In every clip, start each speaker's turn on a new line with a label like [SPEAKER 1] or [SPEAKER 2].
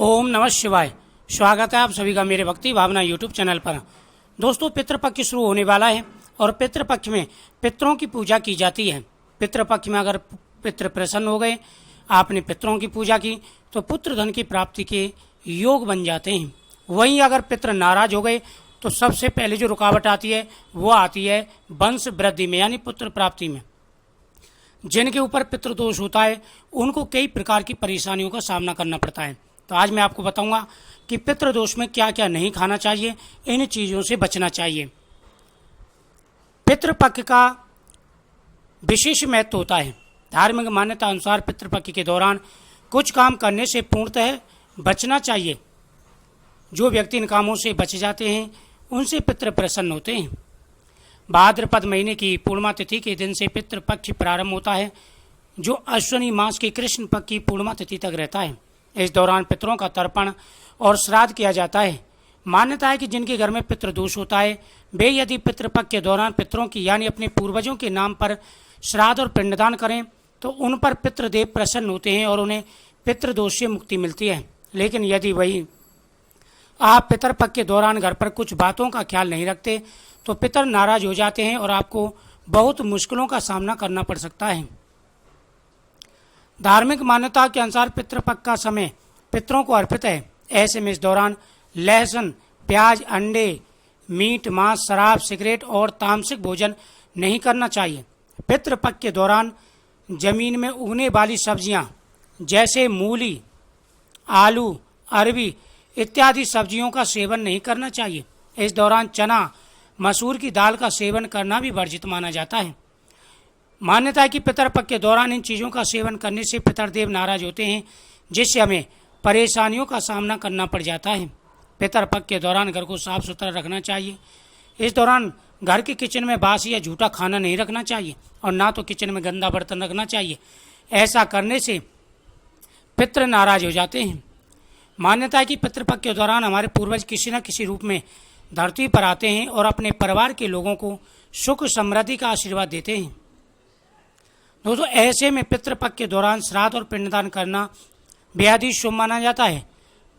[SPEAKER 1] ओम नमः शिवाय। स्वागत है आप सभी का मेरे भक्ति भावना यूट्यूब चैनल पर। दोस्तों, पितृपक्ष शुरू होने वाला है और पितृपक्ष में पितरों की पूजा की जाती है। पितृपक्ष में अगर पितृ प्रसन्न हो गए, आपने पितरों की पूजा की तो पुत्र धन की प्राप्ति के योग बन जाते हैं। वहीं अगर पितृ नाराज हो गए तो सबसे पहले जो रुकावट आती है वो आती है वंश वृद्धि में, यानी पुत्र प्राप्ति में। जिनके ऊपर पितृदोष होता है उनको कई प्रकार की परेशानियों का सामना करना पड़ता है। तो आज मैं आपको बताऊंगा कि पितृदोष में क्या क्या नहीं खाना चाहिए, इन चीज़ों से बचना चाहिए। पितृपक्ष का विशेष महत्व होता है। धार्मिक मान्यता अनुसार पितृपक्ष के दौरान कुछ काम करने से पूर्णतः बचना चाहिए। जो व्यक्ति इन कामों से बच जाते हैं उनसे पितृ प्रसन्न होते हैं। भाद्रपद महीने की पूर्णिमा तिथि के दिन से पितृपक्ष प्रारंभ होता है, जो अश्विनी मास की कृष्ण पक्ष की पूर्णिमा तिथि तक रहता है। इस दौरान पितरों का तर्पण और श्राद्ध किया जाता है। मान्यता है कि जिनके घर में पितृदोष होता है वे यदि पितृपक्ष के दौरान पितरों की यानी अपने पूर्वजों के नाम पर श्राद्ध और पिंडदान करें तो उन पर पितृदेव प्रसन्न होते हैं और उन्हें पितृदोष से मुक्ति मिलती है। लेकिन यदि वही आप पितरपक्ष के दौरान घर पर कुछ बातों का ख्याल नहीं रखते तो पितर नाराज हो जाते हैं और आपको बहुत मुश्किलों का सामना करना पड़ सकता है। धार्मिक मान्यता के अनुसार पितृपक्ष का समय पितरों को अर्पित है। ऐसे में इस दौरान लहसुन, प्याज, अंडे, मीट, मांस, शराब, सिगरेट और तामसिक भोजन नहीं करना चाहिए। पितृपक्ष के दौरान जमीन में उगने वाली सब्जियां जैसे मूली, आलू, अरबी इत्यादि सब्जियों का सेवन नहीं करना चाहिए। इस दौरान चना, मसूर की दाल का सेवन करना भी वर्जित माना जाता है। मान्यता है कि पितरपक्ष के दौरान इन चीज़ों का सेवन करने से पितरदेव नाराज होते हैं, जिससे हमें परेशानियों का सामना करना पड़ जाता है। पितरपक्ष के दौरान घर को साफ सुथरा रखना चाहिए। इस दौरान घर के किचन में बासी या झूठा खाना नहीं रखना चाहिए और ना तो किचन में गंदा बर्तन रखना चाहिए। ऐसा करने से पितृ नाराज हो जाते हैं। मान्यता है कि पितृपक्ष के दौरान हमारे पूर्वज किसी न किसी रूप में धरती पर आते हैं और अपने परिवार के लोगों को सुख समृद्धि का आशीर्वाद देते हैं। दोस्तों, ऐसे में पितृपक्ष के दौरान श्राद्ध और पिंडदान करना बेहद ही शुभ माना जाता है।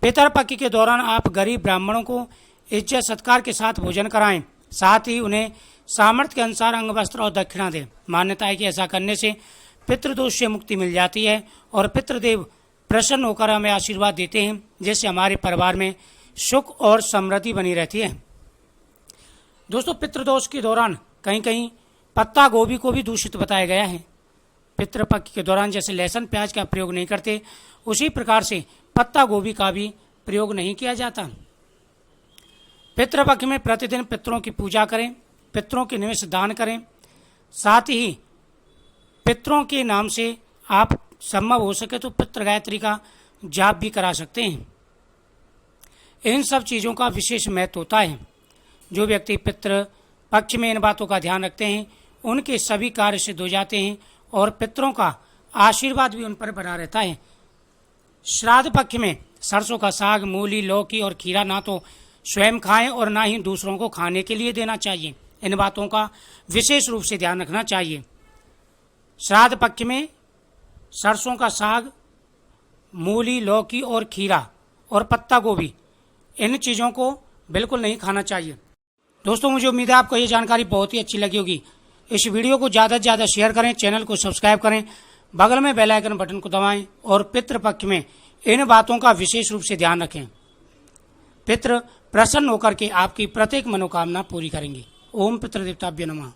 [SPEAKER 1] पितरपक्ष के दौरान आप गरीब ब्राह्मणों को इज्जत सत्कार के साथ भोजन कराएं, साथ ही उन्हें सामर्थ्य के अनुसार अंग वस्त्र और दक्षिणा दें। मान्यता है कि ऐसा करने से पितृदोष से मुक्ति मिल जाती है और पितृदेव प्रसन्न होकर हमें आशीर्वाद देते हैं, जिससे हमारे परिवार में सुख और समृद्धि बनी रहती है। दोस्तों, पितृदोष के दौरान कहीं कहीं पत्ता गोभी को भी दूषित बताया गया है। पितृपक्ष के दौरान जैसे लहसुन प्याज का प्रयोग नहीं करते, उसी प्रकार से पत्ता गोभी का भी प्रयोग नहीं किया जाता। पितृपक्ष में प्रतिदिन पितरों की पूजा करें, पितरों के निवेश दान करें। साथ ही पितरों के नाम से आप संभव हो सके तो पितृ गायत्री का जाप भी करा सकते हैं। इन सब चीज़ों का विशेष महत्व होता है। जो व्यक्ति पितृ पक्ष में इन बातों का ध्यान रखते हैं उनके सभी कार्य सिद्ध हो जाते हैं और पितरों का आशीर्वाद भी उन पर बना रहता है। श्राद्ध पक्ष में सरसों का साग, मूली, लौकी और खीरा ना तो स्वयं खाएं और ना ही दूसरों को खाने के लिए देना चाहिए। इन बातों का विशेष रूप से ध्यान रखना चाहिए। श्राद्ध पक्ष में सरसों का साग, मूली, लौकी और खीरा और पत्ता गोभी, इन चीज़ों को बिल्कुल नहीं खाना चाहिए। दोस्तों, मुझे उम्मीद है आपको ये जानकारी बहुत ही अच्छी लगी होगी। इस वीडियो को ज़्यादा से ज़्यादा शेयर करें, चैनल को सब्सक्राइब करें, बगल में बेल आइकन बटन को दबाएं और पितृपक्ष में इन बातों का विशेष रूप से ध्यान रखें। पितृ प्रसन्न होकर के आपकी प्रत्येक मनोकामना पूरी करेंगे। ओम पितृदेवताभ्यो नमः।